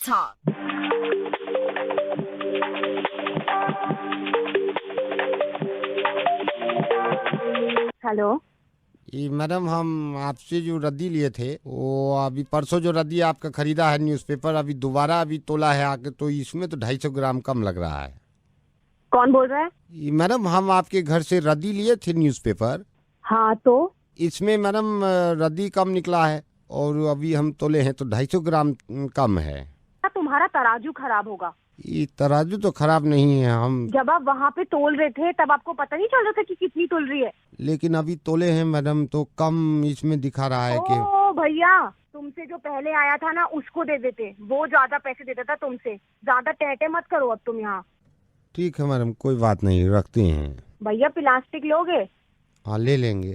Talk. Hello. ये madam हम आपसे जो रद्दी लिए थे वो अभी परसों जो रद्दी आपका खरीदा है न्यूज़पेपर अभी दोबारा अभी तोला है आके, तो इसमें तो 250 ग्राम कम लग रहा है। कौन बोल रहा है? ये मैडम हम आपके घर से रद्दी लिए थे न्यूज़पेपर, हाँ तो इसमें मैडम रद्दी कम निकला है और अभी हम तोले हैं तो 250 ग्राम कम है। तुम्हारा तराजू खराब होगा। ये तराजू तो खराब नहीं है, हम जब आप वहाँ पे तोल रहे थे तब आपको पता नहीं चल रहा था कि कितनी तोल रही है? लेकिन अभी तोले हैं मैडम तो कम इसमें दिखा रहा है कि ओ भैया, तुमसे जो पहले आया था ना उसको दे देते, वो ज्यादा पैसे देता था तुमसे। ज्यादा टहटे मत करो अब तुम यहाँ। ठीक है मैडम, कोई बात नहीं, रखते हैं। भैया प्लास्टिक लोगे? हाँ ले लेंगे।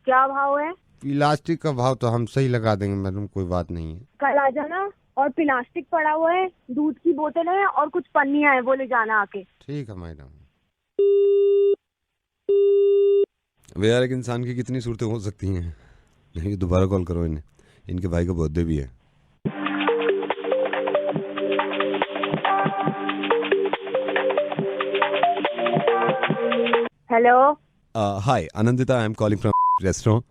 क्या भाव है? प्लास्टिक का भाव तो हम सही लगा देंगे मैडम, कोई बात नहीं है। कल आ जाना। और प्लास्टिक पड़ा हुआ है, दूध की बोतल है और कुछ पन्नियां है, वो ले जाना आके। ठीक है मैडम। वे यार, एक इंसान की कितनी सूरतें हो सकती हैं। नहीं, दोबारा कॉल करो इन्हें, इनके भाई का बर्थडे भी है। Hello. Hi Anandita, I am calling from restaurant.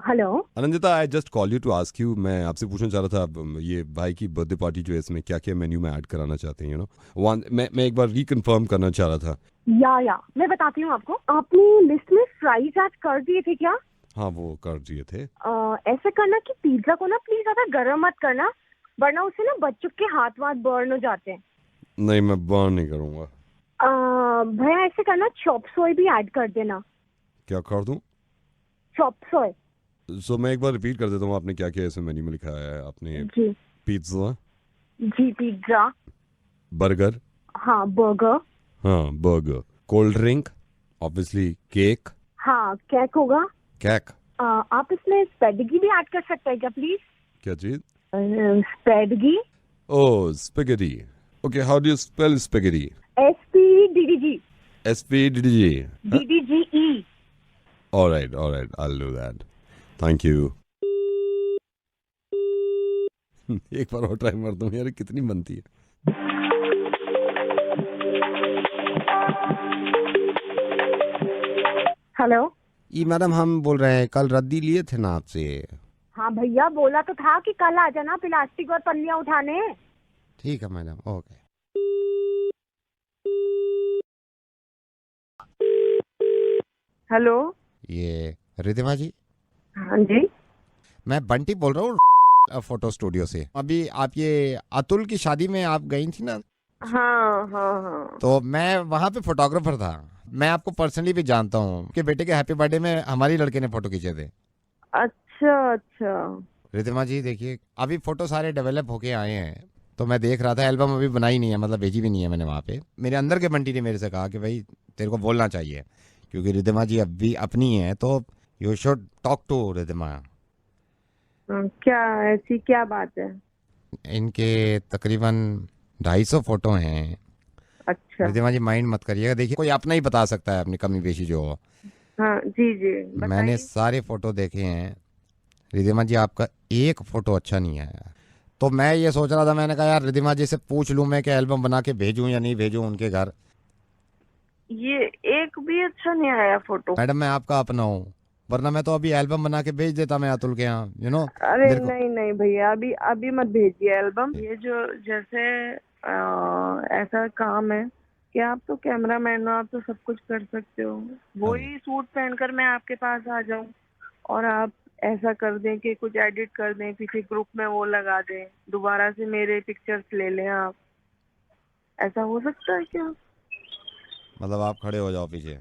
Hello. Anandita, I just call you to ask you, मैं आपसे पूछना चाह रहा था, ये भाई की बर्थडे पार्टी जो है इसमें क्या क्या मेन्यू में ऐड कराना चाहते हैं, मैं एक बार रिकन्फर्म करना चाह रहा था। या मैं बताती हूँ आपको। आपने लिस्ट में फ्राइज ऐड कर दिए थे क्या? हाँ, वो कर दिए थे। ऐसा करना कि पिज्जा को ना प्लीज ज्यादा गर्म मत करना, वरना उससे ना बच्चों के हाथ वाथ बर्न हो जाते हैं। नहीं, मैं बर्न नहीं करूँगा। भैया ऐसे करना, चॉप सोय भी ऐड कर देना। क्या कर दूँ? चॉप सोय। सो मैं एक बार रिपीट कर देता हूँ, आपने क्या क्या इसमें मेन्यू में लिखा है? आपने जी पिज्ज़ा, जी, पिज्जा। बर्गर, हाँ बर्गर। हाँ burger, cold drink, obviously cake. हाँ केक होगा। केक? आप इसमें स्पेडगी भी ऐड कर सकते हैं क्या प्लीज? क्या चीज? स्पेडगी। Oh, spaghetti. Okay, how do you spell spaghetti? SPDDG। SPDG. Huh? DDGE। All right, I'll do that. Thank you. एक बार और ट्राई मारता हूँ यार, कितनी बनती है। हेलो। ये मैडम हम बोल रहे हैं, कल रद्दी लिए थे ना आपसे। हाँ भैया, बोला तो था कि कल आ जाना प्लास्टिक और पन्नियां उठाने। ठीक है मैडम, ओके। हेलो। ये रिधिमा जी, हाँ जी। मैं बंटी बोल रहा हूँ फोटो स्टूडियो से। अभी आप ये अतुल की शादी में आप गई थी ना, हाँ हाँ हाँ। तो मैं वहाँ पे फोटोग्राफर था। मैं आपको पर्सनली भी जानता हूँ कि बेटे के हैप्पी बर्थडे में हमारी लड़के ने फोटो खींचे थे। अच्छा अच्छा। रिधिमा जी देखिए, अभी फोटो सारे डेवलप होके आए हैं, तो मैं देख रहा था, एल्बम अभी बनाई नहीं है, मतलब भेजी भी नहीं है मैंने वहाँ पे। मेरे अंदर के बंटी ने मेरे से कहा कि भाई तेरे को बोलना चाहिए, क्योंकि रिधिमा जी अभी अपनी है, तो you should talk to Ridhima. क्या ऐसी क्या बात है? इनके तकरीबन 250 फोटो हैं। अच्छा। रिधिमा जी माइंड मत करिएगा, देखिए कोई अपना ही बता सकता है अपनी कमी पेशी जो हो। हाँ जी जी, मैंने बताइए। सारे फोटो देखे हैं रिधिमा जी, आपका एक फोटो अच्छा नहीं आया। तो मैं ये सोच रहा था, मैंने कहा यार रिधिमा जी से पूछ लूं मैं कि एल्बम बना के भेजूं या नहीं भेजूं उनके घर। ये एक भी अच्छा नहीं आया फोटो। मैडम मैं आपका अपना हूँ, वरना मैं तो अभी एल्बम बना के भेज देता मैं अतुल के यहाँ, अरे मेरे को। नहीं नहीं भैया, अभी अभी मत भेजिए एल्बम। ये जो जैसे ऐसा काम है कि आप तो कैमरामैन हो, आप तो सब कुछ कर सकते हो। वही सूट पहनकर मैं आपके पास आ जाऊं और आप ऐसा कर दें कि कुछ एडिट कर दें, किसी ग्रुप में वो लगा दें, दोबारा से मेरे पिक्चर्स ले लें आप। ऐसा हो सकता है क्या? मतलब आप खड़े हो जाओ पीछे।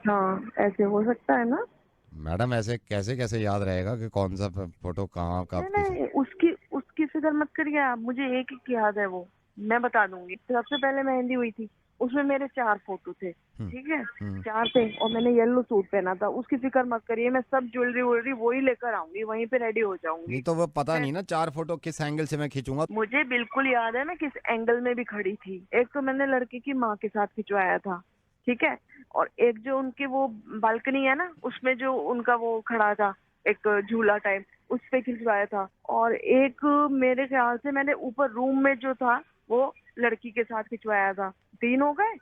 हाँ ऐसे हो सकता है ना? मैडम ऐसे कैसे कैसे याद रहेगा कि कौन सा फोटो कहाँ कब नहीं किस। नहीं, उसकी उसकी फिक्र मत करिए आप, मुझे एक ही याद है, वो मैं बता दूंगी। सबसे पहले मेहंदी हुई थी, उसमें मेरे 4 फोटो थे, ठीक है? 4 थे और मैंने येलो सूट पहना था। उसकी फिक्र मत करिए, मैं सब ज्वेलरी वोलरी वही लेकर आऊंगी, वहीं पे रेडी हो नहीं जाऊंगी। तो वो पता मैं नहीं ना 4 फोटो किस एंगल से मैं खींचूंगा। मुझे बिल्कुल याद है मैं किस एंगल में भी खड़ी थी। एक तो मैंने लड़के की माँ के साथ खिंचवाया था, ठीक है? और एक जो उनकी वो बालकनी है ना, उसमें जो उनका वो खड़ा था, एक झूला टाइप, उस पे खिंचवाया था, और एक मेरे ख्याल से मैंने ऊपर रूम में जो था वो लड़की के साथ खिंचवाया था। 3 हो गए,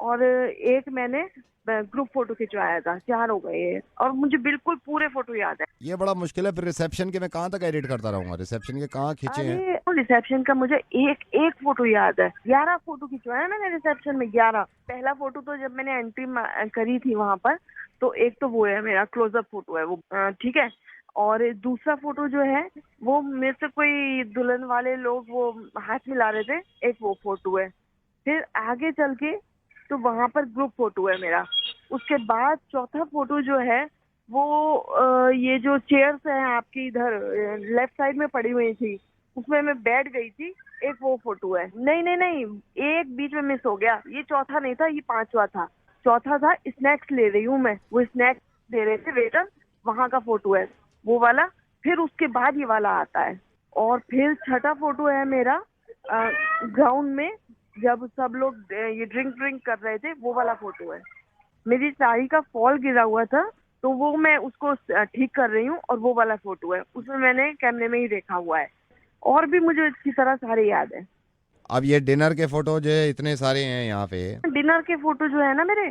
और एक मैंने ग्रुप फोटो खिंचवाया था। 4 हो गए ये, और मुझे बिल्कुल पूरे फोटो याद है। ये बड़ा मुश्किल है, फिर रिसेप्शन के मैं कहाँ तक एडिट करता रहूंगा? रिसेप्शन के कहाँ खींचे हैं? अरे रिसेप्शन का मुझे एक एक फोटो याद है। 11 फोटो खिंचवाया मैंने रिसेप्शन में, 11। पहला फोटो तो जब मैंने एंट्री करी थी वहां पर, तो एक तो वो है मेरा क्लोजअप फोटो है वो, ठीक है। और दूसरा फोटो जो है वो मेरे से कोई दुल्हन वाले लोग वो हाथ मिला रहे थे, एक वो फोटो है। फिर आगे चल के तो वहां पर ग्रुप फोटो है मेरा। उसके बाद चौथा फोटो जो है वो ये जो चेयर्स हैं आपकी इधर लेफ्ट साइड में पड़ी हुई थी, उसमें मैं बैठ गई थी, एक वो फोटो है। नहीं नहीं नहीं, एक बीच में मिस हो गया, ये चौथा नहीं था, ये 5वां था। चौथा था स्नैक्स ले रही हूँ मैं, वो स्नैक्स दे रहे थे वेटर, वहां का फोटो है वो वाला। फिर उसके बाद ये वाला आता है। और फिर छठा फोटो है मेरा ग्राउंड में, जब सब लोग ये ड्रिंक कर रहे थे, वो वाला फोटो है। मेरी साड़ी का फॉल गिरा हुआ था, तो वो मैं उसको ठीक कर रही हूँ, और वो वाला फोटो है, उसमें मैंने कैमरे में ही देखा हुआ है। और भी मुझे अच्छी तरह सारे याद है। अब ये डिनर के फोटो जो है इतने सारे हैं यहाँ पे। डिनर के फोटो जो है ना मेरे,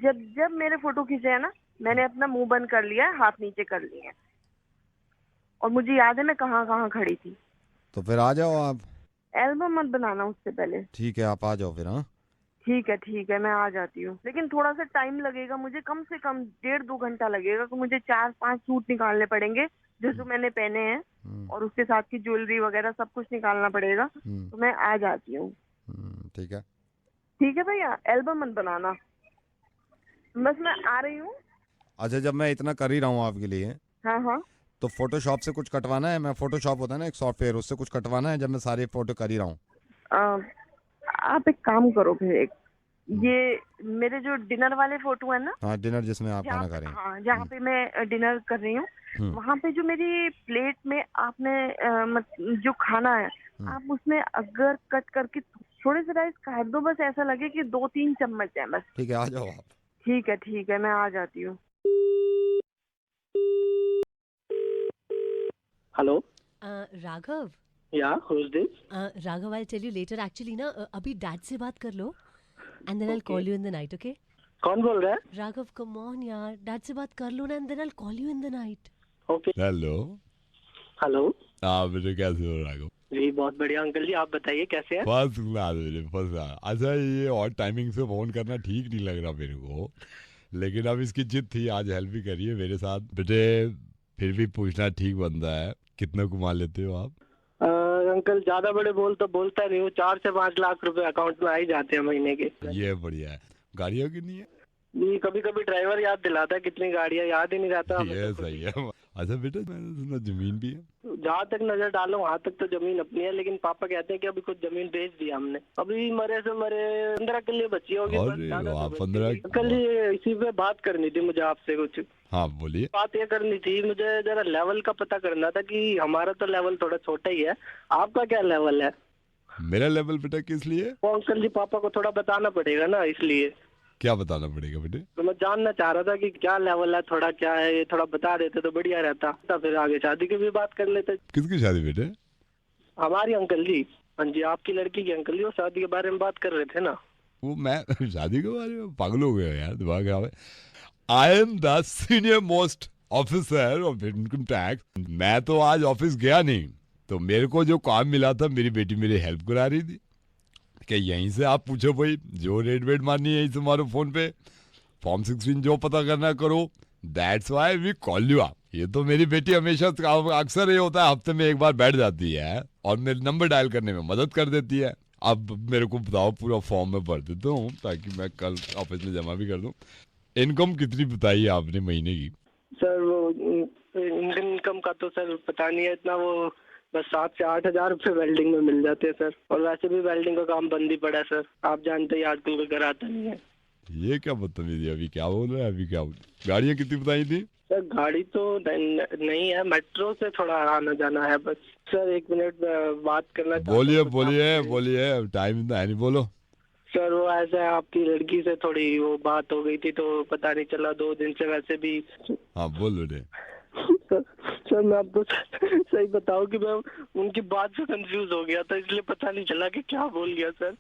जब जब मेरे फोटो खींचे हैं ना, मैंने अपना मुंह बंद कर लिया है, हाथ नीचे कर लिए हैं, और मुझे याद है मैं कहाँ कहाँ खड़ी थी। तो फिर आ जाओ आप। एल्बम मत बनाना उससे पहले। ठीक है, आप आ जाओ फिर। हाँ, ठीक है, मैं आ जाती हूँ, लेकिन थोड़ा सा टाइम लगेगा मुझे, कम से कम 1.5-2 घंटा लगेगा, तो मुझे 4-5 सूट निकालने पड़ेंगे जो जो मैंने पहने हैं, और उसके साथ की ज्वेलरी वगैरह सब कुछ निकालना पड़ेगा। तो मैं आ जाती हूँ। ठीक है। ठीक है भैया, एल्बम मत बनाना, बस मैं आ रही हूँ। अच्छा, जब मैं इतना कर ही रहा हूँ आपके लिए, हाँ हाँ। तो फोटोशॉप से कुछ कटवाना है? मैं फोटोशॉप होता है ना एक सॉफ्टवेयर, उससे कुछ कटवाना है जब मैं सारे फोटो कर ही रहा हूँ? आप एक काम करो फिर, एक ये मेरे जो डिनर वाले फोटो है ना, हाँ, डिनर जिसमें आप खाना खा रहे हैं। हाँ, जहाँ पे मैं डिनर कर रही हूँ, वहाँ पे जो मेरी प्लेट में आपने जो खाना है, आप उसमें अगर कट करके थोड़े से राइस काट दो, बस ऐसा लगे कि 2-3 चम्मच है बस। ठीक है, आ जाओ आप। ठीक है, मैं आ जाती हूँ। हेलो। राघव। या who's this? Raghav, I'll tell you later. Actually ना अभी डैड से बात कर लो, and then I'll call you in the night, okay? कौन बोल रहा है? राघव, come on यार, डैड से बात कर लो ना, and then I'll call you in the night. Okay. Hello. Hello. आप बेटे कैसे हो राघव? जी बहुत बढ़िया अंकल जी, आप बताइए कैसे हैं? फर्स्ट क्लास बेटे, फर्स्ट क्लास। अच्छा, ये और टाइमिंग से फोन करना ठीक नहीं लग रहा मेरे को, लेकिन अब इसकी जिद थी, आज हेल्प भी करिए मेरे साथ बेटे। फिर भी पूछना ठीक बनता है, कितना कमा लेते हो आप? अंकल ज्यादा बड़े बोल तो बोलता नहीं हूँ, 4 से 5 लाख रुपए अकाउंट में आ ही जाते हैं महीने के। ये बढ़िया है। गाड़ियाँ कितनी है? जी कभी कभी ड्राइवर याद दिलाता है कितनी गाड़ियाँ, याद ही नहीं रहता। ये सही है। अच्छा बेटा, मैंने सुना जमीन भी है? जहाँ तक नजर डालो वहाँ तक तो जमीन अपनी है, लेकिन पापा कहते हैं कि अभी कुछ जमीन बेच दी हमने, अभी मरे से मरे 15 किले बची होगी बस, अरे ज्यादा वाह, तो बची 15। नहीं। अंकल जी इसी पे बात करनी थी मुझे आपसे कुछ। हाँ बोलिए। बात ये करनी थी, मुझे जरा लेवल का पता करना था कि हमारा तो लेवल थोड़ा छोटा ही है, आपका क्या लेवल है? मेरा लेवल बेटा किस लिए? वो अंकल जी पापा को थोड़ा बताना पड़ेगा ना, इसलिए। क्या बताना पड़ेगा बेटे? तो मैं जानना चाह रहा था कि क्या लेवल है, थोड़ा क्या है, ये थोड़ा बता देते तो बढ़िया रहता, तो फिर आगे शादी की भी बात कर लेते। किसकी शादी बेटे? हमारी अंकल जी। हाँ जी, आपकी लड़की की अंकल जी, वो शादी के बारे में बात कर रहे थे ना। वो मैं शादी के बारे में पागल हो गया यार, दिमाग खराब है। I am the senior most officer of income tax. मैं तो आज ऑफिस गया नहीं, तो मेरे को जो काम मिला था मेरी बेटी मेरी हेल्प करा रही थी कि यहीं से आप पूछो भाई, जो रेट वेट मारनी है यहीं से मारो फोन पे, फॉर्म 16 जो पता करना करो, that's why we call you up. ये तो मेरी बेटी हमेशा अक्सर ये होता है, हफ्ते में एक बार बैठ जाती है और मेरे नंबर डायल करने में मदद कर देती है। अब मेरे को बताओ, पूरा फॉर्म में भर देता हूँ ताकि मैं कल ऑफिस में जमा भी कर दूँ। इनकम कितनी बताई आपने महीने की? सर वो इनकम का तो सर पता नहीं है इतना, वो बस 7 से 8 हजार रुपये वेल्डिंग में मिल जाते हैं सर, और वैसे भी वेल्डिंग का काम बंद ही पड़ा है सर, आप जानते ही आजकल कोई घर आता नहीं है। ये क्या बदतमीजी, अभी क्या बोल रहे हैं? अभी क्या गाड़ियाँ कितनी बताई थी? सर गाड़ी तो नहीं है, मेट्रो से थोड़ा आना जाना है बस। सर 1 मिनट बात करना चाहता हूं। बोलिए, टाइम इतना है नहीं, बोलो। सर वो ऐसा है, आपकी लड़की से थोड़ी वो बात हो गई थी, तो पता नहीं चला 2 दिन से वैसे भी। हाँ बोल बेटे। सर मैं आपको सही बताऊं कि मैं उनकी बात से कंफ्यूज हो गया था, इसलिए पता नहीं चला कि क्या बोल गया सर।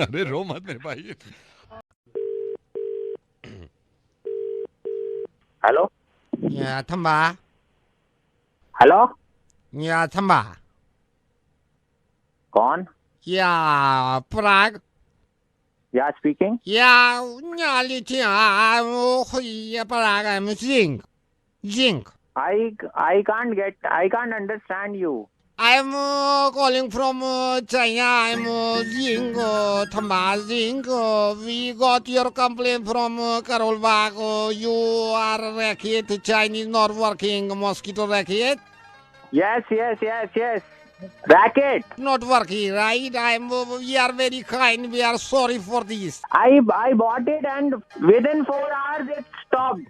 अरे रो मत मेरे भाई। हेलो या थम्बा, हेलो या थम्बा, कौन? या पराग, या स्पीकिंग। या लिटिया या पराग, I'm Zing. I can't understand you. I'm calling from China. I'm Zing, Thamba Zing. We got your complaint from Karol Bagh. You are racket, Chinese not working, mosquito racket. Yes. Racket. Not working, right? We are very kind. We are sorry for this. I bought it and within 4 hours it stopped.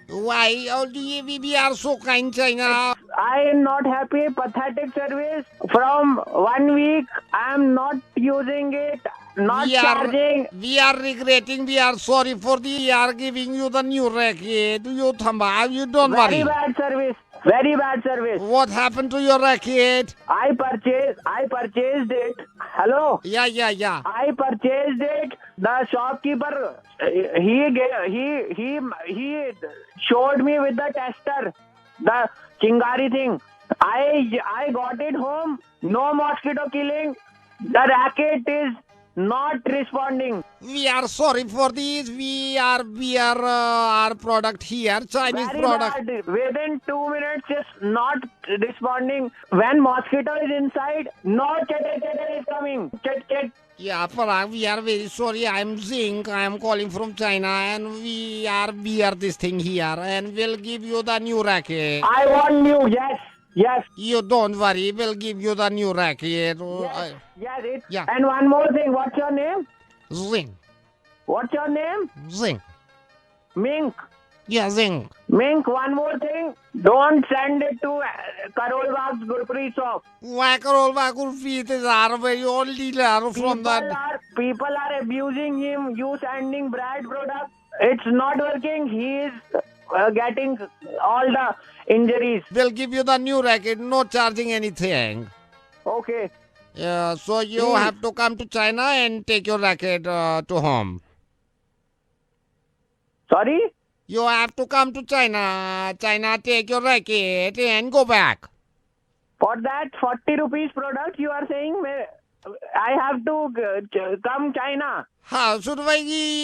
Why? We are so kind, China. I am not happy. Pathetic service. From 1 week I am not using it. Not charging. We are regretting. We are sorry for the. We are giving you the new racket. You Thamba, you don't worry. Very bad service. What happened to your racket? I purchased it. Hello. Yeah. I purchased it. The shopkeeper, he showed me with the tester, the chingari thing. I got it home. No mosquito killing. The racket is not responding. We are sorry for this. We are our product here, Chinese Very product. bad. Within 2 minutes, it's not responding. When mosquito is inside, no chatter is coming. Chat. Yeah, Parag, we are very sorry. I'm Zing. I am calling from China, and we are this thing here, and we'll give you the new racket. I want new. Yes. You don't worry. We'll give you the new racket. Yes. Yeah. And one more thing. What's your name? Zing. What's your name? Zing. Mink. Yeah, Zing. Mink, one more thing. Don't send it to Karol Bagh's Gurpreet shop. Why Karol Bagh feet is our very old dealer from that. People are abusing him. You sending bad product. It's not working. He is getting all the injuries. We'll give you the new racket, no charging anything. Okay. Yeah, so you have to come to China and take your racket to home. Sorry? You have to come to China. China, take your racket and go back. For that 40 rupees product, you are saying I have to come China. How should I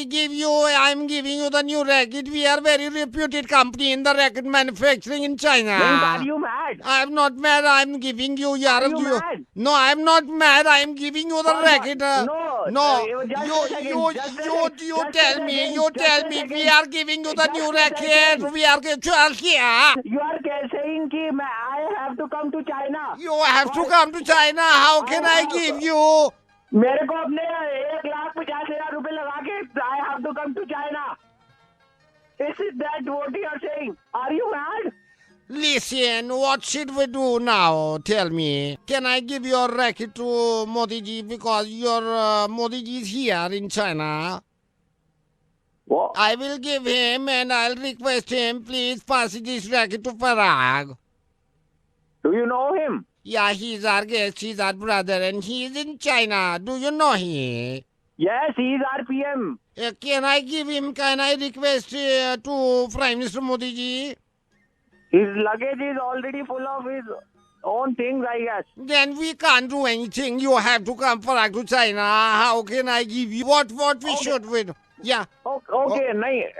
give you? I'm giving you the new racket. We are very reputed company in the racket manufacturing in China. Mink, are you mad? I'm not mad. I'm giving you. Are you mad? No, I'm not mad. I'm giving you the racket. No. You tell me. We are giving you the new racket. We are here. You are saying कि I have to come to China. You have to come to China. How can I give you? मेरे को अपने 1,50,000 रुपए लगा के I have to come to China. Is that what you are saying? Are you mad? Listen, what should we do now? Tell me. Can I give your racket to Modi ji because your Modi ji is here in China? What? I will give him and I'll request him, please pass this racket to Parag. Do you know him? Yeah, he's our guest, he's our brother, and he's in China. Do you know him? Yes, he is our PM. Can I request to Prime Minister Modi ji? His luggage is already full of his own things, I guess. Then we can't do anything. You have to come Parag to China. How can I give you? What we should do? Yeah. Okay, nahi.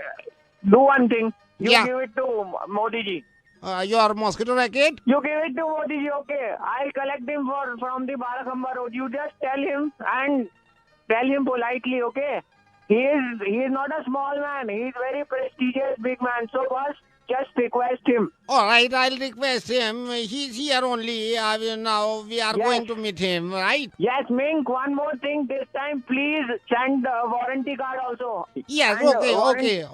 Do one thing. You Yeah. give it to Modi ji. Your mosquito racket? You give it to Modi ji, okay. I'll collect him from the Barakhamba road. You just tell him and tell him politely, okay? He is not a small man. He is very prestigious big man. So first, just request him. All right, I'll request him. He's here only. Now we are going to meet him, right? Yes, Mink, one more thing. This time, please send the warranty card also. Yes, And,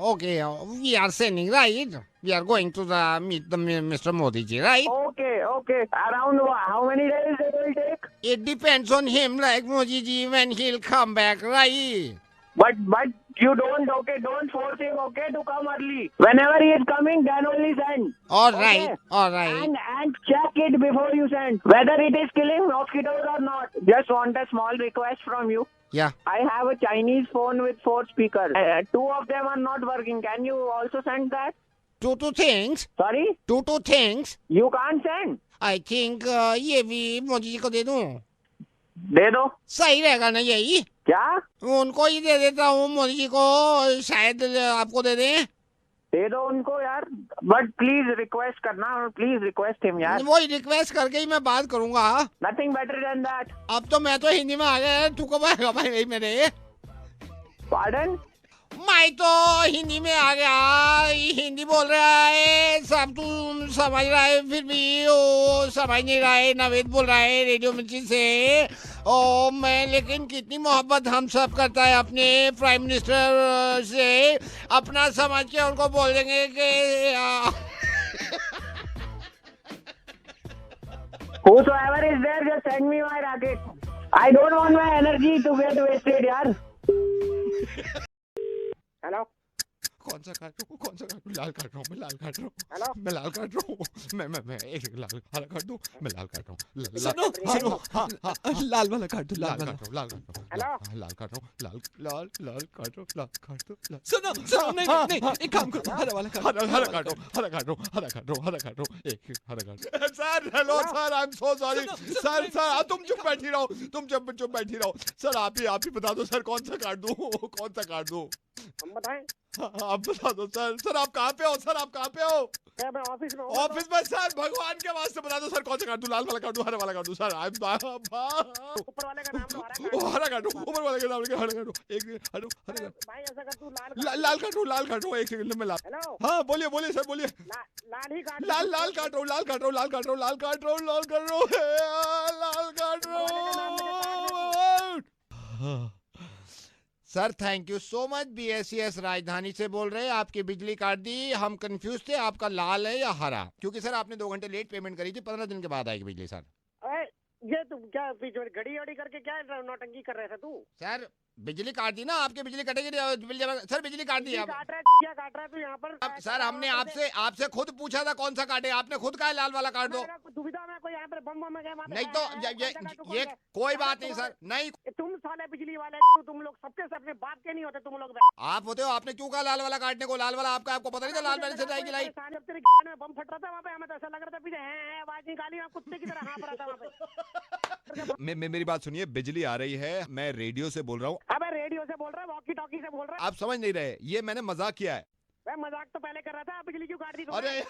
okay. We are sending, right? We are going to meet the Mr. Modi ji, right? Okay. Around how many days it will take? It depends on him, like Modi ji, when he'll come back, right? But You don't force him, okay, to come early. Whenever he is coming, then only send. All right, Okay? all right. And check it before you send. Whether it is killing mosquitoes or not. Just want a small request from you. Yeah. I have a Chinese phone with 4 speakers. 2 of them are not working. Can you also send that? Two things. Sorry? Two things. You can't send. I think ये भी मोदी जी को दे दूं. दे दो. सही रहेगा ना यही? क्या? उनको ही दे देता हूँ मोदी जी को, शायद आपको दे दें. दे दो उनको यार. बट प्लीज रिक्वेस्ट करना. प्लीज रिक्वेस्ट हिम यार. वही रिक्वेस्ट करके ही मैं बात करूंगा. Nothing better than that. अब तो मैं तो हिंदी में आ गया, तू कब आएगा भाई मेरे? पार्डन? मैं तो हिंदी में आ गया. हिंदी बोल रहा है सब, तू समझ रहा है, फिर भी वो समझ नहीं रहा है. नवेद बोल रहा है रेडियो मिर्ची से. ओ मैं, लेकिन कितनी मोहब्बत हम सब करता है अपने प्राइम मिनिस्टर से. अपना समझ के उनको बोल देंगे कि Whosoever is there, just send me my racket. I don't want my energy to get wasted यार. हेलो. कौन सा काटूं? लाल काट रहा हूँ. मैं लाल काट रहा हूँ. हेलो. मैं लाल काट रहा हूँ. मैं एक लाल हरा काट दूं. मैं लाल काट रहा हूँ. सुनो सुनो. हाँ लाल वाला काट दो. लाल काट रहा हूँ. लाल काट रहा हूँ. हेलो. लाल काट रहा हूँ. लाल काट रहा हूँ. लाल काट दो. सुनो सुनो. नहीं एक काम करो. हरा वाला काट. हरा काट रहा हूँ. एक हरा काट. Sir hello sir, I am so sorry sir. तुम चुप बैठी रहो. सर आप ही बता दो सर, कौन सा काट दूं? हम बताएं. आप बता दो सर. आप कहाँ पे हो सर? क्या मैं ऑफिस में हूँ? ऑफिस में सर, भगवान के वास्ते बता दो सर, कौन सा काट दूं? लाल वाला काट दूं, हरा वाला काट दूं सर? ऊपर वाले का नाम तो हरा काट दूं. ऊपर वाले का नाम लेके हरा काट दूं. एक हरा भाई ऐसा कर तू लाल काट दूं. एक सेकंड में लाल. हेलो. हाँ बोलिए सर, बोलिए. लाल ही काट. लाल काट रहा हूँ. Sir thank you so much. BSES राजधानी से बोल रहे हैं. आपकी बिजली काट दी. हम कंफ्यूज थे आपका लाल है या हरा, क्योंकि सर आपने 2 घंटे लेट पेमेंट करी थी. 15 दिन के बाद आएगी बिजली सर. ये तुम क्या बीच में घड़ी करके क्या नौटंकी कर रहे थे तू? सर बिजली काट दी ना आपकी. बिजली कटेगी सर. बिजली काट दी. क्या काट रहा है तू यहाँ पर? अब सर हमने आपसे खुद पूछा था कौन सा काटे. आपने खुद कहा लाल वाला काट दो. दुविधा में कोई यहाँ पर बम में गया. नहीं तो ये कोई बात नहीं सर. नहीं तुम साले बिजली वाले, तुम लोग सबके सब अपने बाप के नहीं होते तुम लोग. आप होते हो. आपने क्यों कहा लाल वाला काटने को? लाल वाला आपको पता नहीं था लाल वाले से जाएगी लाइट. जब तेरे में बम फट रहा था वहाँ पे, हमें तो ऐसा लग रहा था पीछे है आवाज निकाली, मैं कुत्ते की तरह हाँफ रहा था वहाँ पे. मेरी बात सुनिए. बिजली आ रही है. मैं रेडियो से बोल रहा हूँ. अबे रेडियो से बोल रहा है, वॉकी टॉकी से बोल रहा है. आप समझ नहीं रहे. ये मैंने मजाक किया है. मैं मजाक तो पहले कर रहा था. बिजली क्यों काट दी तुमने? अरे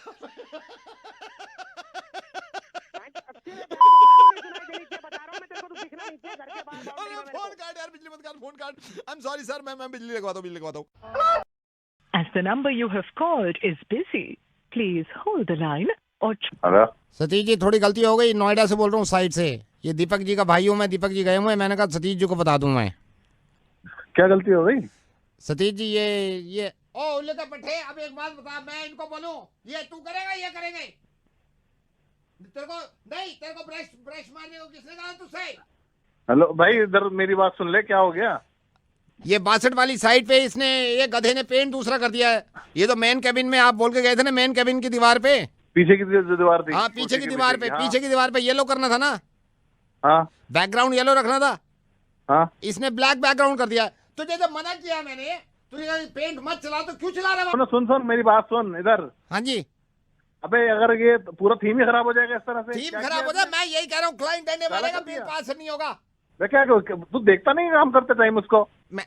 बता रहा हूँ मैं तेरे को, तू दिखना नहीं चाहिए घर के बाहर बाउंड्री में मेरे को. फोन काट यार. बिजली मत काट. फोन काट. I am sorry sir. मैं बिजली लगवाता हूँ. As the number you have called is busy, please hold the line or... hello. Satish ji थोड़ी गलती हो गई. नोएडा से बोल रहा हूँ साइड से. ये दीपक जी का भाई हूँ मैं. दीपक जी गए हुए. मैंने कहा सतीश जी को बता दूं मैं. क्या गलती हो गई? सतीश जी ये ओ उल्ले पट्टे. अब एक बात बता, मैं इनको बोलूं ये तू करेगा ये करेंगे? तेरे को ब्रश मारने को किसने कहा तुझसे? हेलो भाई, इधर मेरी बात सुन ले. क्या हो गया? ये 62 वाली साइड पे इसने, ये गधे ने पेंट दूसरा कर दिया है. ये तो मेन कैबिन में आप बोल के गए थे ना, मेन कैबिन की दीवार पे. पीछे की दीवार थी. हाँ पीछे की दीवार पे. पीछे की दीवार पे येलो करना था ना. हाँ. बैकग्राउंड येलो रखना था. हाँ. इसने ब्लैक बैकग्राउंड कर दिया. तुझे जब मना किया मैंने, तुझे पेंट मत चला, तो क्यों चला रहा है? सुन मेरी बात सुन इधर. हाँ जी. अबे अगर ये पूरा थीम ही खराब हो जाएगा इस तरह से. थीम खराब हो जाए, मैं यही कह रहा हूँ. क्लाइंट आने वाले का बिल पास नहीं होगा. क्या तू देखता नहीं काम करते टाइम उसको?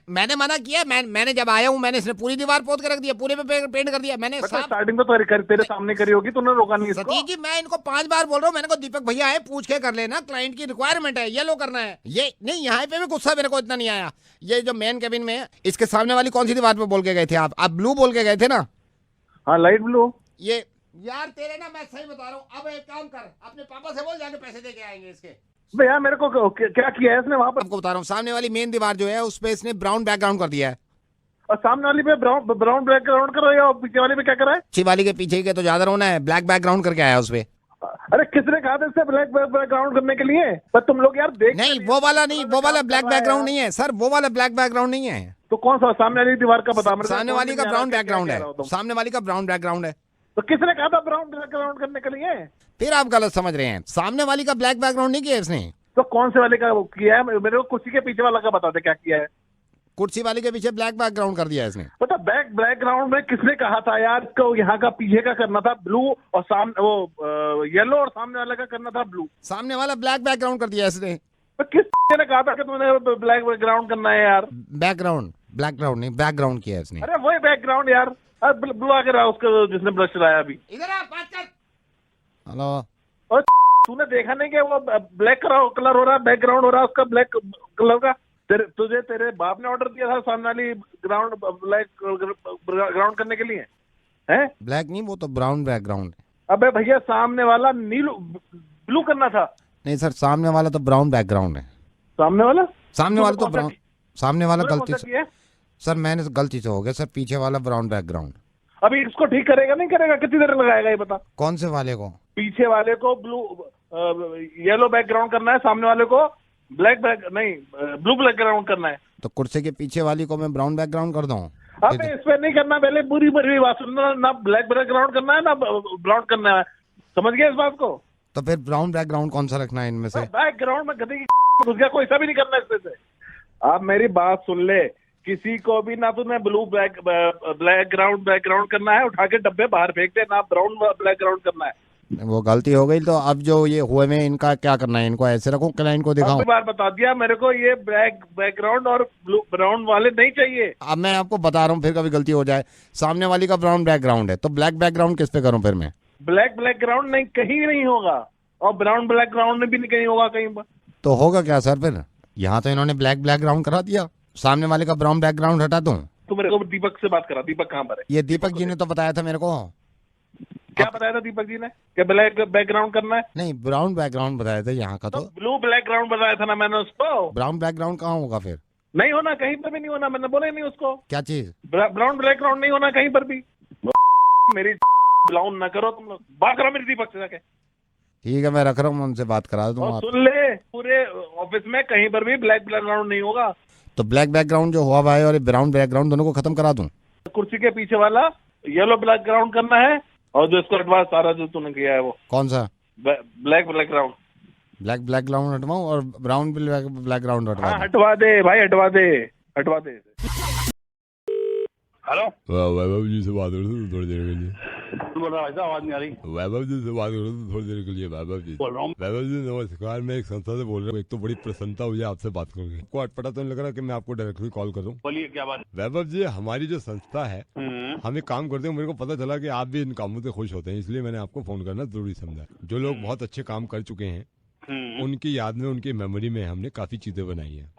मैंने मना किया. मैंने जब आया हूँ मैंने इसने पूरी दीवार पोत के रख दिया. पूरे पे पेंट कर दिया मैंने. स्टार्टिंग तो तेरे सामने करी होगी, तूने रोका नहीं इसको. सतीश जी मैं इनको 5 बार बोल रहा हूँ. मैंने को दीपक भैया है, पूछ के कर लेना. क्लाइंट की रिक्वायरमेंट है, येलो करना है. ये नहीं, यहाँ पे भी गुस्सा मेरे को इतना नहीं आया. ये जो मेन कैबिन में है, इसके सामने वाली कौन सी दीवार पे बोल के गए थे आप? ब्लू बोल के गए थे ना? हाँ लाइट ब्लू. ये यार तेरे ना, मैं सही बता रहा हूँ. अब एक काम कर, अपने पापा से बोल, जाके पैसे दे के आएंगे इसके. भैया मेरे को क्या किया है इसने वहाँ पर? आपको बता रहा हूँ. सामने वाली मेन दीवार जो है उस पे इसने ब्राउन बैकग्राउंड कर दिया है. और सामने वाली पे ब्राउन बैकग्राउंड कर रहा है, और पीछे वाली पे क्या कर रहा है? पीछे वाली के पीछे के तो ज्यादा रोना है. ब्लैक बैकग्राउंड करके आया उस पे. अरे किसने कहा था इससे ब्लैक बैकग्राउंड करने के लिए? पर तुम लोग यार देख नहीं, वो वाला नहीं, वो वाला ब्लैक बैकग्राउंड नहीं है सर. वो वाला ब्लैक बैकग्राउंड नहीं है. तो कौन सा सामने वाली दीवार का बता मेरे को, सामने कौन वाली सी का दीवार ब्राउन क्या बैकग्राउंड कह रहे हो है, तुम? सामने वाली का ब्राउन बैकग्राउंड है। तो किसने कहा था ब्राउन बैकग्राउंड करने के लिए? फिर आप गलत समझ रहे हैं, सामने वाली का ब्लैक बैकग्राउंड नहीं किया है इसने। तो कौन से वाले का वो किया है? मेरे को कुर्सी के पीछे वाला का बता दे क्या किया है। कुर्सी वाले के पीछे ब्लैक बैकग्राउंड कर दिया है इसने। पता बैकग्राउंड में किसने कहा था यार इसको यहाँ का पीछे का करना था ब्लू और सामने वो येलो और सामने वाले का करना था ब्लू। सामने वाला ब्लैक बैकग्राउंड कर दिया है इसने। तो किस ने कहा था कि तुमने ब्लैक बैकग्राउंड करना है यार? बैकग्राउंड, बैकग्राउंड नहीं, बैकग्राउंड किया है इसने। अरे वही बैकग्राउंड यार, ब्लू आके रहा उसका जिसने ब्लश चलाया अभी। इधर आ, बात कर। हेलो, और तूने देखा नहीं कि वो ब्लैक कलर हो रहा है, बैकग्राउंड हो रहा है उसका ब्लैक कलर का। तुझे तेरे बाप ने ऑर्डर दिया था सामने वाली ग्राउंड ब्लैक ग्राउंड करने के लिए है? ब्लैक नहीं, वो तो ब्राउन बैकग्राउंड। अबे भैया सामने वाला नीलू ब्लू करना था। नहीं सर, सामने वाला तो ब्राउन बैकग्राउंड है। सामने वाला तो ब्राउन, सामने वाला गलती से किया? सर मैंने गलती से हो गया सर, पीछे वाला ब्राउन बैकग्राउंड। अभी इसको ठीक करेगा नहीं करेगा? कितनी देर लगाएगा ये बता? कौन से वाले को? पीछे वाले को ब्लू येलो बैकग्राउंड करना है, सामने वाले को ब्लैक बैक नहीं ब्लू बैकग्राउंड करना है। तो कुर्सी के पीछे वाली को मैं ब्राउन बैकग्राउंड कर दूं? अबे इस पे नहीं करना, पहले पूरी पूरी बात सुनना। ना ब्लैक बैकग्राउंड करना है ना ब्राउन करना है, समझ गए इस बात को? तो फिर ब्राउन बैकग्राउंड कौन सा रखना है इनमें से? बैकग्राउंड में गधे की घुस गया, कोई सा भी नहीं करना इसमें से। आप मेरी बात सुन ले, किसी को भी ना तुमने ब्लू बैकग्राउंड करना है, उठा के डब्बे बाहर फेंक दे, ना ब्राउन बैकग्राउंड करना है। वो गलती हो गई, तो अब जो ये हुए में इनका क्या करना है? इनको ऐसे रखूं, क्लाइंट को दिखाऊं? बार बता दिया मेरे को, ये ब्लैक बैकग्राउंड और ब्लू ब्राउन वाले नहीं चाहिए। अब मैं आपको बता रहा हूँ, फिर कभी गलती हो जाए। सामने वाली का ब्राउन बैकग्राउंड है, तो ब्लैक बैकग्राउंड किस पे करूँ फिर मैं? ब्लैक बैकग्राउंड नहीं, कहीं नहीं होगा, और ब्राउन बैकग्राउंड भी नहीं कहीं होगा कहीं पर। तो होगा क्या सर फिर? यहाँ तो इन्होंने ब्लैक बैकग्राउंड करा दिया, सामने वाले का ब्राउन बैकग्राउंड हटा दूं? तो मेरे को दीपक से बात करा, दीपक कहाँ पर है? ये दीपक जी ने तो बताया था मेरे को। क्या बताया था दीपक जी ने कि ब्लैक बैकग्राउंड करना है? नहीं, ब्राउन बैकग्राउंड बताया था यहाँ का। तो ब्लू बैकग्राउंड बताया था ना मैंने उसको। ब्राउन बैकग्राउंड कहाँ होगा फिर? नहीं होना, कहीं पर भी नहीं होना, मैंने बोला ही नहीं उसको। क्या चीज? ब्राउन बैकग्राउंड नहीं होना कहीं पर भी। मेरी ब्राउन ना करो तुम लोग, बात करो मेरी दीपक से जाके। ठीक है, मैं रख रहा हूँ, उनसे बात करा दूंगा। सुन ले, पूरे ऑफिस में कहीं पर भी ब्लैक बैकग्राउंड नहीं होगा। तो ब्लैक बैकग्राउंड जो हुआ भाई और ब्राउन बैकग्राउंड दोनों को खत्म करा दूं? कुर्सी के पीछे वाला येलो बैकग्राउंड करना है, और जो इसको हटवा सारा जो तूने किया है वो। कौन सा? Black background. ब्लैक बैकग्राउंड हटवाऊं और ब्राउन बैकग्राउंड हटवा दूं? हटवा दे भाई, हटवा दे। हेलो, वैभव जी से बात करो थोड़ी देर के लिए। बोल रहा भाई साहब, आवाज नहीं आ रही। वैभव जी से बात करो थोड़ी देर के लिए। वैभव जी बोल रहा हूँ। वैभव जी नमस्कार, मैं एक संस्था से बोल रहा हूँ। एक तो बड़ी प्रसन्नता हुई आपसे बात करके, आपको अटपटा तो नहीं लग रहा कि मैं आपको डायरेक्टली कॉल करूँ? बोलिए क्या बात? वैभव जी, हमारी जो संस्था है, हम एक काम करते हैं, मेरे को पता चला कि आप भी इन कामों से खुश होते हैं, इसलिए मैंने आपको फोन करना जरूरी समझा। जो लोग बहुत अच्छे काम कर चुके हैं, उनकी याद में, उनकी मेमोरी में हमने काफी चीजें बनाई हैं।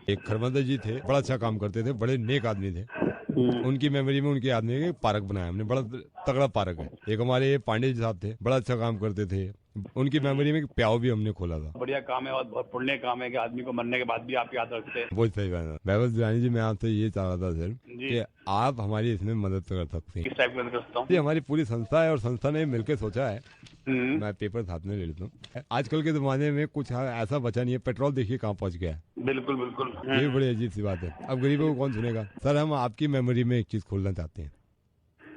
एक खरमंदा जी थे, बड़ा अच्छा काम करते थे, बड़े नेक आदमी थे। उनकी मेमोरी में, उनकी याद में एक पार्क बनाया हमने, बड़ा तगड़ा पार्क है। एक हमारे पांडे जी साहब थे, बड़ा अच्छा काम करते थे, उनकी मेमोरी में प्याव भी हमने खोला था। बढ़िया काम है और बहुत पुण्य काम है कि आदमी को मरने के बाद भी आप याद रखते हैं। बहुत सही बात है। वैभव जी, मैं आपसे ये चाह रहा था सर कि आप हमारी इसमें मदद कर सकते हैं। किस टाइप की मदद कर सकता हूँ? ये हमारी पूरी संस्था है और संस्था ने मिलकर सोचा है, मैं पेपर साथ में ले लेता हूँ। आजकल के जमाने में कुछ ऐसा बचा नहीं है, पेट्रोल देखिए कहाँ पहुँच गया है। बिल्कुल बिल्कुल, ये बड़ी अजीब सी बात है। अब गरीबों को कौन सुनेगा? सर, हम आपकी मेमोरी में एक चीज खोलना चाहते हैं।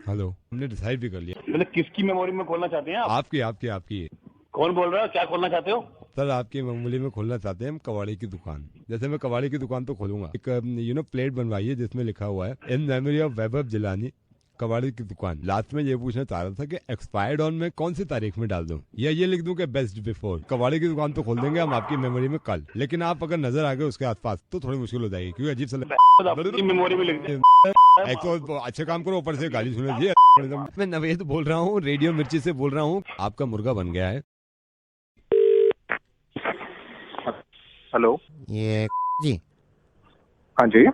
हेलो, हमने डिसाइड भी कर लिया। मतलब किसकी मेमोरी में खोलना चाहते हैं आप? आपकी। कौन बोल रहा है? क्या खोलना चाहते हो? सर, आपकी मेमोरी में खोलना चाहते हैं हम कबाड़ी की दुकान। जैसे मैं कबाड़ी की दुकान तो खोलूंगा, एक प्लेट बनवाई है जिसमें लिखा हुआ है इन मेमोरी ऑफ वैभव जिलानी कबाड़ी की दुकान। लास्ट में ये पूछना चाह रहा था कि एक्सपायर्ड ऑन में कौन सी तारीख में डाल दूं, या ये लिख दूं कि बेस्ट बिफोर। कबाड़ी की दुकान तो खोल देंगे हम आपकी मेमोरी में कल, लेकिन आप अगर नजर आ गए उसके आसपास तो थोड़ी मुश्किल हो जाएगी, क्योंकि अजीब सा मेमोरी में लिख दें। एक तो अच्छे काम करो, ऊपर से गाली सुने जी। मैं नवेद बोल रहा हूँ, रेडियो मिर्ची से बोल रहा हूँ। आपका मुर्गा बन गया है। हेलो, ये जी? हाँ जी।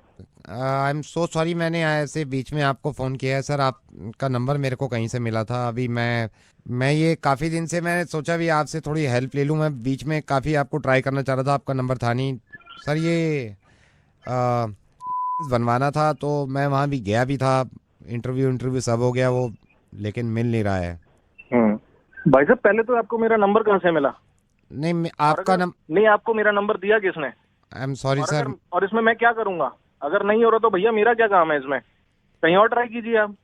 आई एम सो सॉरी, मैंने ऐसे बीच में आपको फ़ोन किया है सर। आपका नंबर मेरे को कहीं से मिला था। अभी मैं ये काफ़ी दिन से मैंने सोचा भी आपसे थोड़ी हेल्प ले लूँ। मैं बीच में काफ़ी आपको ट्राई करना चाह रहा था, आपका नंबर था नहीं सर। ये बनवाना था तो मैं वहाँ भी गया भी था, इंटरव्यू सब हो गया वो, लेकिन मिल नहीं रहा है। भाई साहब, पहले तो आपको मेरा नंबर कहाँ से मिला? नहीं, आपका नहीं, आपको मेरा नंबर दिया किसने? I am sorry sir. और इसमें मैं क्या करूँगा? अगर नहीं हो रहा तो भैया मेरा क्या काम है इसमें, कहीं और ट्राई कीजिए आप।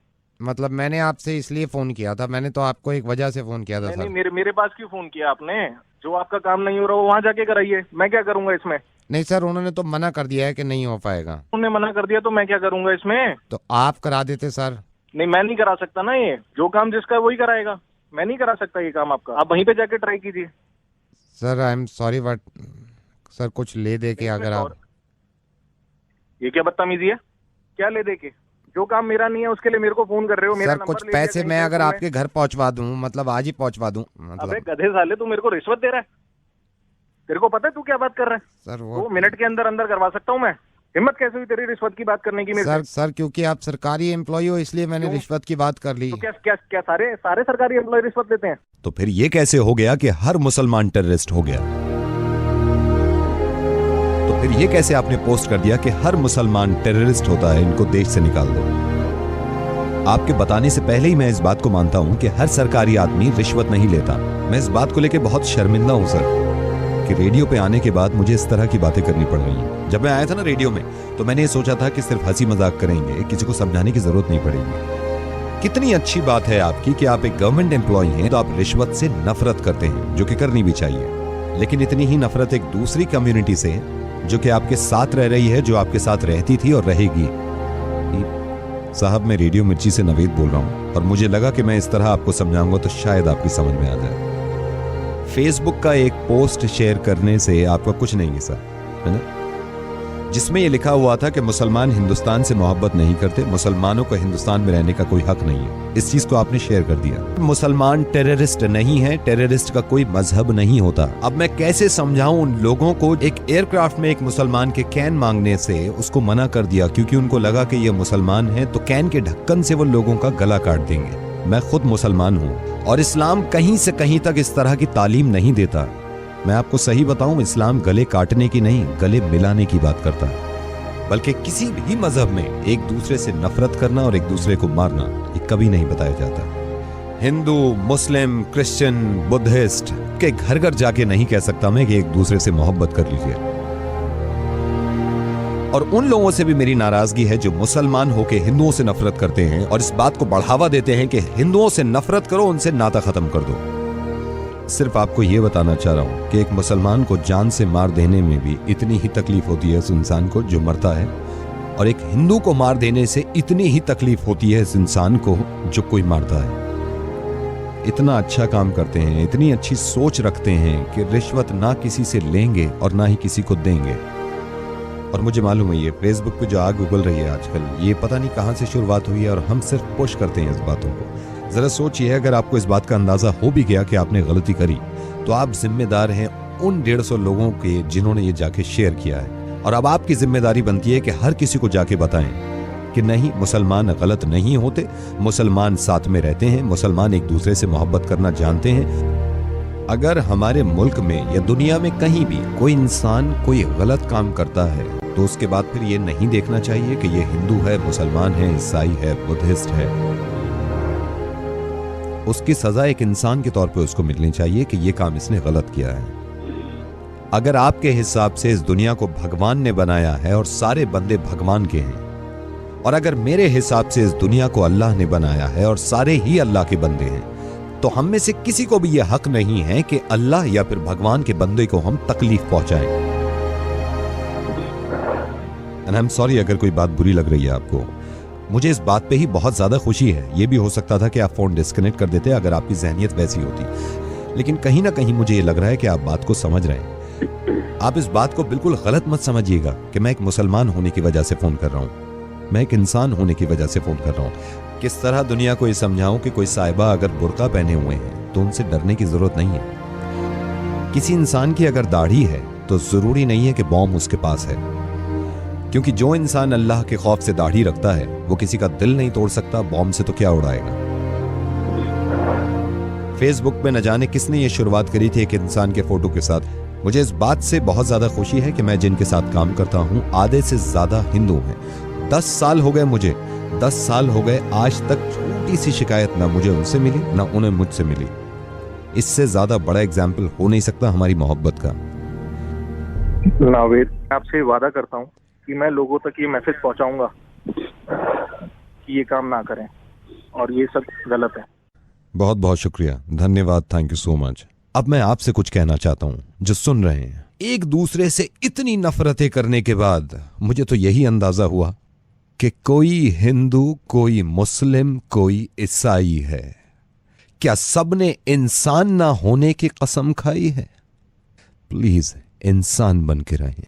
मतलब मैंने आपसे इसलिए फोन किया था, मैंने तो आपको एक वजह से फोन किया था नहीं, सर। मेरे पास क्यों फोन किया आपने? जो आपका काम नहीं हो रहा वो वहाँ जाके कराइए, मैं क्या करूंगा इसमें? नहीं सर, उन्होंने तो मना कर दिया है कि नहीं हो पाएगा। उन्होंने मना कर दिया तो मैं क्या करूंगा इसमें? तो आप करा देते सर। नहीं, मैं नहीं करा सकता ना, ये जो काम जिसका है वही कराएगा, मैं नहीं करा सकता ये काम आपका। आप वहीं पे जाके ट्राई कीजिए। Sir I am sorry but sir कुछ ले दे के अगर आप। ये क्या बदतमीजी है? क्या ले दे के? जो काम मेरा नहीं है उसके लिए मेरे को फोन कर रहे हो? मेरा सर कुछ पैसे मैं अगर आपके घर पहुंचवा दूं, मतलब आज ही पहुंचवा दूं, मतलब। अबे गधे साले, तू मेरे को रिश्वत दे रहा है? तेरे को पता है तू क्या बात कर रहा है? सर वो 2 मिनट के अंदर अंदर करवा सकता हूँ मैं। हिम्मत कैसे हुई तेरी रिश्वत की बात करने की मेरे से? सर क्योंकि आप सरकारी एम्प्लॉय हो इसलिए मैंने रिश्वत की बात कर ली। तो क्या सारे सरकारी एम्प्लॉय रिश्वत लेते हैं? तो फिर ये कैसे हो गया कि हर मुसलमान टेररिस्ट हो गया? तो फिर ये कैसे आपने पोस्ट कर दिया कि हर मुसलमान टेररिस्ट होता है, इनको देश से निकाल दो? आपके बताने से पहले ही मैं इस बात को मानता हूं कि हर सरकारी आदमी रिश्वत नहीं लेता। मैं इस बात को लेकर बहुत शर्मिंदा हूं सर कि रेडियो पे आने के बाद मुझे इस तरह की बातें करनी पड़ रही हैं। जब मैं आया था ना रेडियो में तो मैंने ये सोचा था कि सिर्फ हंसी मजाक करेंगे, किसी को समझाने की जरूरत नहीं पड़ेगी। कितनी अच्छी बात है आपकी कि आप एक गवर्नमेंट एम्प्लॉय हैं तो आप रिश्वत से नफरत करते हैं, जो कि करनी भी चाहिए। लेकिन इतनी ही नफरत एक दूसरी कम्युनिटी से जो कि आपके साथ रह रही है, जो आपके साथ रहती थी और रहेगी। साहब मैं रेडियो मिर्ची से नवेद बोल रहा हूं और मुझे लगा कि मैं इस तरह आपको समझाऊंगा तो शायद आपकी समझ में आ जाए। फेसबुक का एक पोस्ट शेयर करने से आपका कुछ नहीं है सर, है ना, जिसमें यह लिखा हुआ था कि मुसलमान हिंदुस्तान से मोहब्बत नहीं करते, मुसलमानों को हिंदुस्तान में रहने का कोई हक नहीं है। इस चीज को आपने शेयर कर दिया। मुसलमान टेररिस्ट नहीं है, टेररिस्ट का कोई मजहब नहीं होता। अब मैं कैसे समझाऊं उन लोगों को? एक एयरक्राफ्ट में एक मुसलमान के कैन मांगने से उसको मना कर दिया क्योंकि उनको लगा कि ये मुसलमान है, तो कैन के ढक्कन से वो लोगों का गला काट देंगे। मैं खुद मुसलमान हूं और इस्लाम कहीं से कहीं तक इस तरह की तालीम नहीं देता। मैं आपको सही बताऊं, इस्लाम गले काटने की नहीं, गले मिलाने की बात करता है। बल्कि किसी भी मजहब में एक दूसरे से नफरत करना और एक दूसरे को मारना ये कभी नहीं बताया जाता। हिंदू, मुस्लिम, क्रिश्चियन, बुद्धिस्ट के घर घर जाके नहीं कह सकता मैं कि एक दूसरे से मोहब्बत कर लीजिए। और उन लोगों से भी मेरी नाराजगी है जो मुसलमान होके हिंदुओं से नफरत करते हैं और इस बात को बढ़ावा देते हैं कि हिंदुओं से नफरत करो, उनसे नाता खत्म कर दो। सिर्फ आपको यह बताना चाह रहा हूं कि एक मुसलमान को जान से मार देने में भी इतनी ही तकलीफ होती है उस इंसान को जो मरता है, और एक हिंदू को मार देने से इतनी ही तकलीफ होती है इस इंसान को जो कोई मारता है। इतना अच्छा काम करते हैं, इतनी अच्छी सोच रखते हैं कि रिश्वत ना किसी से लेंगे और ना ही किसी को देंगे। और मुझे मालूम है ये फेसबुक पे जो आग उगल रही है आजकल, ये पता नहीं कहां से शुरुआत हुई है और हम सिर्फ पुश करते हैं इस बातों को। जरा सोचिए, अगर आपको इस बात का अंदाजा हो भी गया कि आपने गलती करी तो आप जिम्मेदार हैं उन 150 लोगों के जिन्होंने ये जाके शेयर किया है। और अब आपकी जिम्मेदारी बनती है कि हर किसी को जाके बताएं कि नहीं, मुसलमान गलत नहीं होते, मुसलमान साथ में रहते हैं, मुसलमान एक दूसरे से मोहब्बत करना जानते हैं। अगर हमारे मुल्क में या दुनिया में कहीं भी कोई इंसान कोई गलत काम करता है तो उसके बाद फिर ये नहीं देखना चाहिए कि ये हिंदू है, मुसलमान है, ईसाई है, बुद्धिस्ट है। उसकी सजा एक इंसान के तौर पे उसको मिलनी चाहिए कि ये काम इसने गलत किया है। अगर आपके हिसाब से इस दुनिया को भगवान ने बनाया है और सारे बंदे भगवान के हैं, और अगर मेरे हिसाब से इस दुनिया को अल्लाह ने बनाया है और सारे ही अल्लाह के बंदे हैं, तो हम में से किसी को भी यह हक नहीं है कि अल्लाह या फिर भगवान के बंदे को हम तकलीफ पहुंचाएं। एंड आई एम सॉरी अगर कोई बात बुरी लग रही है आपको। मुझे इस बात पे ही बहुत ज्यादा खुशी है। ये भी हो सकता था कि आप फोन डिस्कनेक्ट कर देते अगर आपकी जहनियत वैसी होती, लेकिन कहीं ना कहीं मुझे ये लग रहा है कि आप बात को समझ रहे हैं। आप इस बात को बिल्कुल गलत मत समझिएगा कि मैं एक मुसलमान होने की वजह से फोन कर रहा हूं। मैं एक इंसान होने की वजह से फोन कर रहा हूं। किस तरह दुनिया को ये समझाऊं कि कोई साहिबा अगर बुर्का पहने हुए हैं तो उनसे डरने की जरूरत नहीं है। किसी इंसान की अगर दाढ़ी है तो जरूरी नहीं है कि बॉम्ब उसके पास है, क्योंकि जो इंसान अल्लाह के खौफ से दाढ़ी रखता है वो किसी का दिल नहीं तोड़ सकता, बॉम्ब से तो क्या उड़ाएगा। फेसबुक पे न जाने किसने ये शुरुआत करी थी एक इंसान के फोटो के साथ। मुझे इस बात से बहुत ज्यादा खुशी है कि मैं जिनके साथ काम करता हूं आधे से ज्यादा हिंदू हैं। 10 साल हो गए मुझे, 10 साल हो गए, आज तक छोटी सी शिकायत ना मुझे उनसे मिली ना उन्हें मुझसे मिली। इससे ज्यादा बड़ा एग्जाम्पल हो नहीं सकता हमारी मोहब्बत का। नावेद, आपसे वादा करता हूं कि मैं लोगों तक ये मैसेज पहुंचाऊंगा कि ये काम ना करें और ये सब गलत है। बहुत बहुत शुक्रिया, धन्यवाद, थैंक यू सो मच। अब मैं आपसे कुछ कहना चाहता हूं जो सुन रहे हैं। एक दूसरे से इतनी नफरतें करने के बाद मुझे तो यही अंदाजा हुआ कि कोई हिंदू, कोई मुस्लिम, कोई ईसाई है। क्या सबने इंसान ना होने की कसम खाई है? प्लीज इंसान बन के रहें।